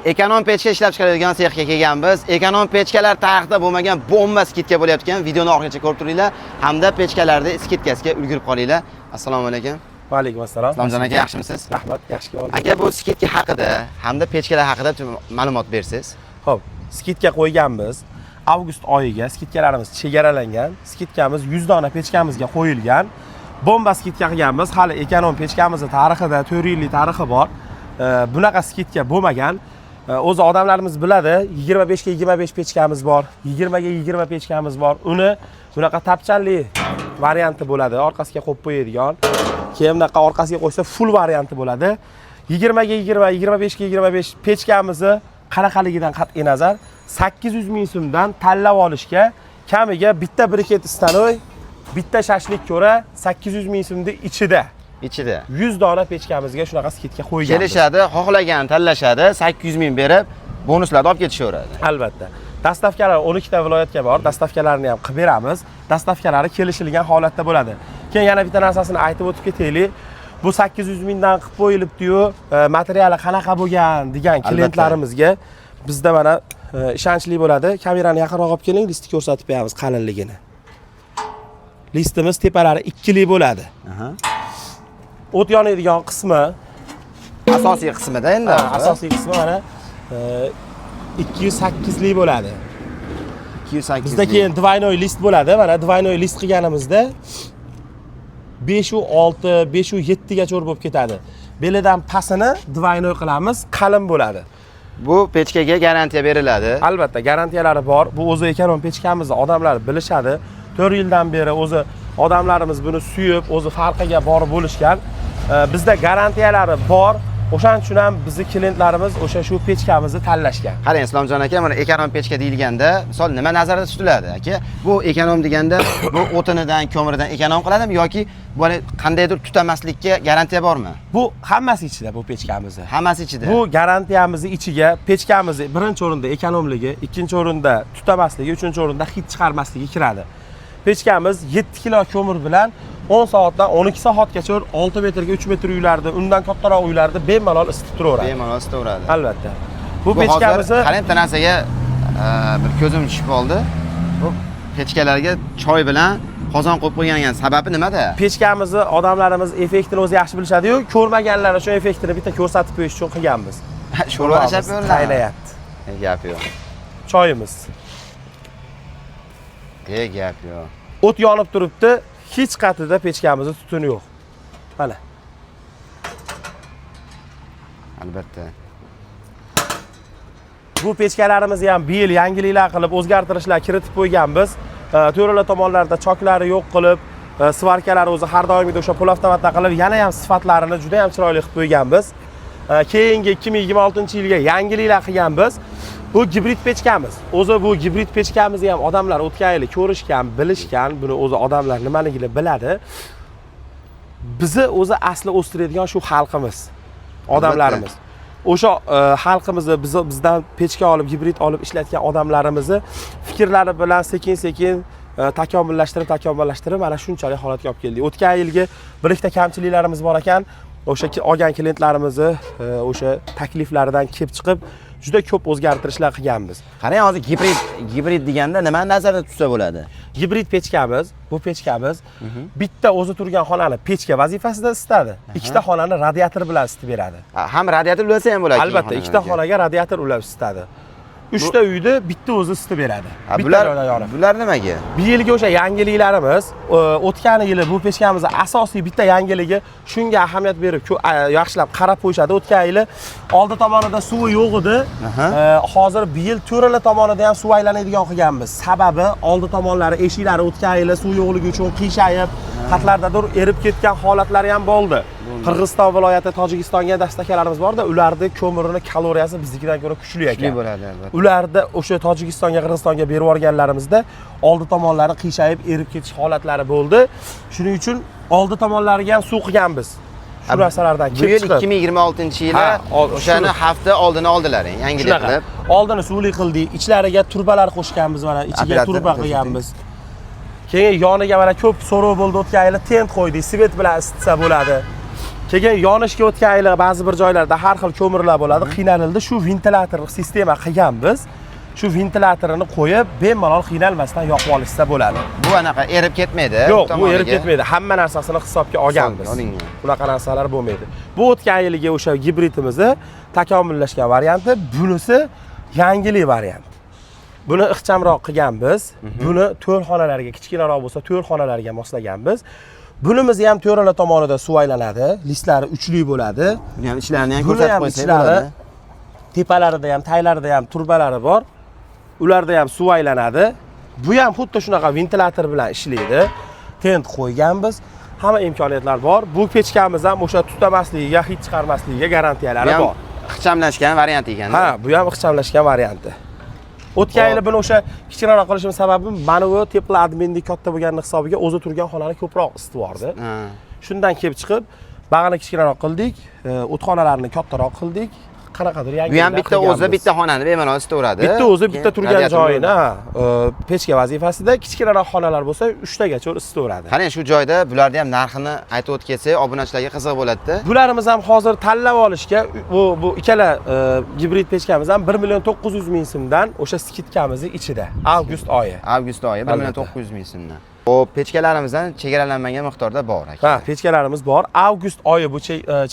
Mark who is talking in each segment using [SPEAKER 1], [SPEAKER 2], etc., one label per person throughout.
[SPEAKER 1] Ekonom pechka ishlab chiqaradigan sexga kelganmiz. Ekonom pechkalar tarixda bo'lmagan bomba skitka bo'layotgan videoni oxirigacha ko'rib turinglar hamda pechkalarda skitkasiga ulgurib qolinglar. Assalomu alaykum.
[SPEAKER 2] Va alaykum assalom.
[SPEAKER 1] Islomjon aka, yaxshimisiz?
[SPEAKER 2] Rahmat, yaxshi kelibsiz.
[SPEAKER 1] Aka, bu skitka haqida hamda pechkalar haqida ma'lumot bersiz.
[SPEAKER 2] Xo'p, skitka qo'yganmiz. Avgust oyiga skitkalarimiz chegaralangan. Skitkamiz 100 dona pechkamizga qo'yilgan. Bomba skitka qilganmiz. Hali ekonom pechkamizning tarixida 4 yillik tarixi bor. Bunaqa skitka bo'lmagan. O'zi odamlarimiz biladi, 25 ga 25 pechkamiz bor, 20 ga 20 pechkamiz bor. Uni bunaqa tapchanli varianti bo'ladi, orqasiga qo'yib qo'yadigan. Keyin bunaqa orqasiga qo'ysa full varianti bo'ladi. 20 ga 20, 25 ga 25 pechkamizni qanaqaligidan qat'iy nazar 800 ming so'mdan tanlab olishga kamiga bitta briket stanoy, bitta shashlik ko'ra 800 ming so'mning ichida 100 dona pechkamizga shunaqa skitka qo'ygan.
[SPEAKER 1] Kelishadi, xohlagan tanlashadi, 800 ming berib, bonuslarni olib ketishaveradi.
[SPEAKER 2] Albatta. Dastavkalar 12 ta viloyatga bor. Dastavkalarni ham qilib beramiz. Dastavkalari kelishilgan holatda bo'ladi. Keyin yana bitta narsasini aytib o'tib ketaylik. Bu 800 mingdan qilib qo'yilibdi-yu, materiali qanaqa bo'lgan degan klientlarimizga bizda mana ishonchli bo'ladi. Kamerani yaqinroq olib keling, listni ko'rsatib beramiz qalinligini. Listimiz tepalari ikkili bo'ladi. O't yonadigan qismi
[SPEAKER 1] asosiy qismida endi.
[SPEAKER 2] Asosiy qismi mana 208 lik bo'ladi.
[SPEAKER 1] 208.
[SPEAKER 2] Bizda keyin двойной list bo'ladi. Mana двойной list qilganimizda 5.6, 5.7 gacha bo'lib ketadi. Belidan pasini двойной qilamiz, qalin bo'ladi.
[SPEAKER 1] Bu pechkaga garantiya beriladi.
[SPEAKER 2] Albatta, garantiyalari bor. Bu o'zi ekonom pechkamizni odamlar bilishadi. 4 yildan beri o'zi odamlarimiz buni suyib, o'zi farqiga borib bo'lishgan. Bizda garantiyalari bor. O'shaning uchun ham bizning klientlarimiz o'sha shu pechkamizni tanlashgan.
[SPEAKER 1] Qarang Islomjon aka, mana ekonom pechka deyilganda, misol nima nazarda tutiladi aka? Bu ekonom deganda bu o'tinidan, ko'miridan ekonom qiladimi yoki bu qandaydir tutamaslikka garantiya bormi?
[SPEAKER 2] Bu hammasi ichida bu pechkamizni.
[SPEAKER 1] Hammasi ichida.
[SPEAKER 2] Bu garantiyamizni ichiga pechkamizni birinchi o'rinda ekonomligi, ikkinchi o'rinda tutamasligi, uchinchi o'rinda hid chiqarmasligi kiradi. Pechkamiz 7 kilo ko'mir bilan 10 soatdan 12 soatgacha 6 metrga 3 metr uylarda, undan kattaroq uylarda bemalol isitib turaveradi.
[SPEAKER 1] Bemalol isitib turaveradi.
[SPEAKER 2] Albatta. Bu pechkamizni
[SPEAKER 1] qarang, narsaga bir ko'zim tushib qoldi. Bu pechkalarga choy bilan qozon qo'yib qo'ygan sababi nimada?
[SPEAKER 2] Pechkamizni odamlarimiz effektini o'zi yaxshi bilishadi-yu, ko'rmaganlar uchun effektini bitta ko'rsatib qo'yish uchun qilganmiz.
[SPEAKER 1] Sho'rva ashab
[SPEAKER 2] qaylayapti.
[SPEAKER 1] Gap yo'q.
[SPEAKER 2] Choyimiz.
[SPEAKER 1] Gap yo'q.
[SPEAKER 2] O't yonib turibdi, hech qatida pechkamizda tutun yo'q. Mana.
[SPEAKER 1] Albatta.
[SPEAKER 2] Bu pechkalarimizni ham bu yil yangiliklar qilib, o'zgartirishlar kiritib qo'yganmiz. To'rala tomonlarda choklari yo'q qilib, svarkalari o'zi har doimgidek o'sha polavtomatda qilib, yana ham sifatlarini juda ham chiroyli qilib qo'yganmiz. Keyingi 2026-yilga yangiliklar qilganmiz. Bu gibrid pechkamiz. O'zi bu gibrid pechkamizni ham odamlar o'tgan yili ko'rishgan, bilishgan, buni o'zi odamlar nimaligini biladi. Bizni o'zi asli o'stiradigan shu xalqimiz, odamlarimiz. O'sha xalqimizni bizdan pechka olib, gibrid olib ishlatgan odamlarimizni fikrlari bilan sekin-sekin takomillashtirib mana shunchalik holatga olib keldik. O'tgan yilgi bir ikkita kamchiliklarimiz bor ekan, o'sha olgan klientlarimizni o'sha takliflaridan kelib chiqib juda ko'p o'zgartirishlar qilganmiz.
[SPEAKER 1] Qarang, hozir gibrid deganda nima nazarda tutsa bo'ladi?
[SPEAKER 2] Gibrid pechkamiz, bu pechkamiz bitta o'zi turgan xonani pechka vazifasida isitadi. Ikkita xonani radiator bilan isitib beradi.
[SPEAKER 1] Ham radiator ulasa ham bo'ladi.
[SPEAKER 2] Albatta, ikkita xonaga radiator ulab isitadi. 3 ta uyni bitta o'zi isitib beradi.
[SPEAKER 1] Bular nimaga?
[SPEAKER 2] Bu yilgi o'sha yangiliklarimiz, o'tgan yili bu pechkamizning asosiy bitta yangiligi shunga ahamiyat berib, yaxshilab qarab qo'yishadi. O'tgan yili oldi tomonida suvi yo'q edi. Hozir bu yil to'rala tomonida ham suv aylanadigan qilganmiz. Sababi oldi tomonlari, eshiklari o'tgan yili suv yo'qligi uchun qiyshayib, qatlardadir erib ketgan holatlari ham bo'ldi. Qirg'iziston viloyati, Tojikistonga dastakalarimiz bor-da, ularning ko'mirini kaloriyasi biznikidan ko'ra kuchli ekan.
[SPEAKER 1] Kuchli bo'ladi albatta.
[SPEAKER 2] Ularda o'sha Tojikistonga, Qirg'izistonga berib yuborganlarimizda oldi tomonlari qiyshayib, erib ketish holatlari bo'ldi. Shuning uchun oldi tomonlariga ham suv qilganmiz. Shu narsalardan kelib chiqib.
[SPEAKER 1] Bu yil 2026-yili o'shani hafta oldini oldilar, yangilik qilib.
[SPEAKER 2] Oldini suvli qildik, ichlariga turbalar qo'shganmiz, mana ichiga turba qilganmiz. Keyin yoniga mana ko'p so'rov bo'ldi, o'tgan yili tent qo'ydik, svet bilan isitsa bo'ladi. Keyin yonishga o'tgan ba'zi bir joylarda har xil ko'mirlar bo'ladi, qiynalildi. Shu ventilyator sistema qilganmiz. Shu ventilyatorni qo'yib, bemalol qiynalmasdan yoqib olishsa bo'ladi.
[SPEAKER 1] Bu anaqa erib ketmaydi.
[SPEAKER 2] Yo'q, bu erib ketmaydi. Hamma narsasini hisobga olganmiz. Bunaqa narsalar bo'lmaydi. Bu o'tgan yiliga o'sha gibridimizni takomillashgan varianti, bunisi yangilik variant. Buni ixchamroq qilganmiz. Buni to'l xonalarga, kichkinaroq bo'lsa, to'l xonalarga moslaganmiz. Bunimiz ham to'ralar tomonida suv aylanadi, listlari uchli bo'ladi.
[SPEAKER 1] Buni ham ichlarini ham ko'rsatib qo'ysak bo'ladi.
[SPEAKER 2] Tepalarida ham, taylarida ham turbalari bor. Ularda ham suv aylanadi. Bu ham xuddi shunaqa ventilyator bilan ishlaydi. Tent qo'yganmiz. Hamma imkoniyatlar bor. Bu pechkamiz ham o'sha tutamasligiga, hid chiqarmasligiga garantiyalari bor.
[SPEAKER 1] Ixchamlashgan variant ekan.
[SPEAKER 2] Ha, bu ham ixchamlashgan varianti. O'tgan yili buni o'sha kichkinaroq qilishim sababi mana bu tepla admindek katta bo'lgani hisobiga o'zi turgan xonani ko'proq isitib yordi. Shundan kelib chiqib, bag'ini kichkinaroq qildik, o'txonalarni kattaroq qildik. Qanaqadir yangi.
[SPEAKER 1] Bu ham bitta o'zi bitta xonani bemalol isitaveradi.
[SPEAKER 2] Bitta o'zi bitta turgan joyini, pechka vazifasida kichkinaroq xonalar bo'lsa 3 tagacha isitaveradi.
[SPEAKER 1] Qarang, shu joyda bularni ham narxini aytib o'tib ketsak, obunachilarga qiziq bo'ladi-da.
[SPEAKER 2] Bularimiz ham hozir tanlab olishga bu ikkala gibrid pechkamiz ham 1 million 900 ming so'mdan o'sha skidkamizning ichida. Avgust oyi.
[SPEAKER 1] Avgust oyi 1 million 900 ming so'mdan. Xo'p, pechkalarimizdan chegaralanmagan miqdorda bor aka.
[SPEAKER 2] Ha, pechkalarimiz bor. Avgust oyi bu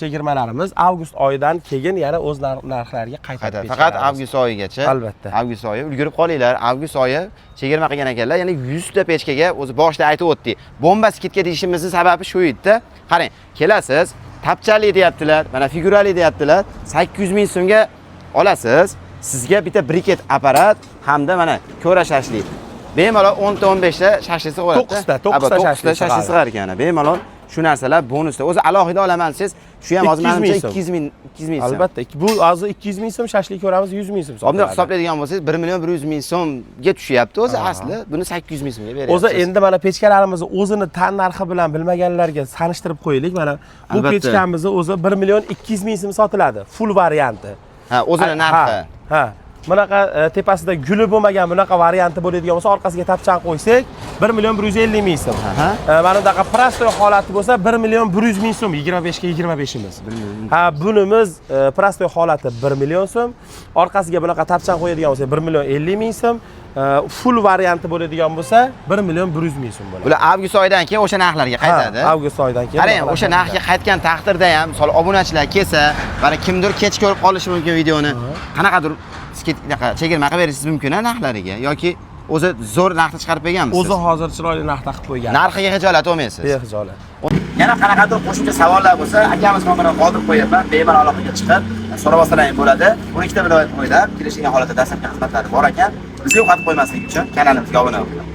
[SPEAKER 2] chegirmalarimiz. Avgust oyidan keyin yana o'z narxlariga qaytadi.
[SPEAKER 1] Faqat avgust oyigacha.
[SPEAKER 2] Albatta.
[SPEAKER 1] Avgust oyi ulgurib qolinglar. Avgust oyi chegirma qilgan ekanlar. Ya'ni 100 ta pechkaga o'zi boshida aytib o'tdik. Bomba skidga deyishimizning sababi shu edi. Qarang, kelasiz, tapchali deyaptilar, mana figurali deyaptilar. 800 ming so'mga olasiz. Sizga bitta briket apparat hamda mana ko'ra shashlik. Bemalol 10 ta 15 ta shashlik sig'adi.
[SPEAKER 2] 9 ta shashlik
[SPEAKER 1] sig'ar ekan. Bemalol shu narsalar bonusda. O'zi alohida olaman siz, shu ham hozir menimcha 200 ming so'm.
[SPEAKER 2] Albatta, bu hozir 200 ming so'm shashlik ko'ramiz, 100 ming so'm.
[SPEAKER 1] Bunday hisoblaydigan bo'lsangiz 1 million 100 ming so'mga tushyapti o'zi asli. Buni 800 ming so'mga beryapsiz.
[SPEAKER 2] O'zi endi mana pechkalarimizni o'zini tan narxi bilan bilmaganlarga tanishtirib qo'yaylik. Mana bu pechkamizni o'zi 1 million 200 ming so'm sotiladi, full varianti.
[SPEAKER 1] Ha, o'zini narxi.
[SPEAKER 2] Ha. Bunaqa tepasida guli bo'lmagan bunaqa varianti bo'ladigan bo'lsa, orqasiga tapchan qo'ysak 1 million 150 ming so'm. Mana bunaqa prostoy holati bo'lsa 1 million 100 ming so'm, 25 ga 25imiz. Ha, bunimiz prostoy holati 1 million so'm, orqasiga bunaqa tapchan qo'yadigan bo'lsa 1 million 50 ming so'm, full varianti bo'ladigan bo'lsa 1 million 100 ming so'm bo'ladi.
[SPEAKER 1] Bular avgust oyidan keyin o'sha narxlarga qaytadi.
[SPEAKER 2] Avgust oyidan keyin.
[SPEAKER 1] Qarang, o'sha narxga qaytgan taqdirda ham, misol obunachilar kelsa, mana kimdir kech ko'rib qolishi mumkin videoni. Qanaqadir chegirma qilib berishingiz mumkin narxlariga yoki o'zi zo'r narxda chiqarib berganmisiz?
[SPEAKER 2] O'zi hozir chiroyli narxda qilib qo'ygan.
[SPEAKER 1] Narxiga hijolat olmaysiz.
[SPEAKER 2] Behijolat.
[SPEAKER 1] Yana qanaqadir qo'shimcha savollar bo'lsa, akamiz nomerini qoldirib qo'yaman, bemalol aloqaga chiqib so'rab olsalaring bo'ladi. 12 ta viloyat bo'ylab kelishgan holatda dastlabki xizmatlari bor ekan. Bizni yo'qotib qo'ymaslik uchun kanalimizga obuna bo'ling.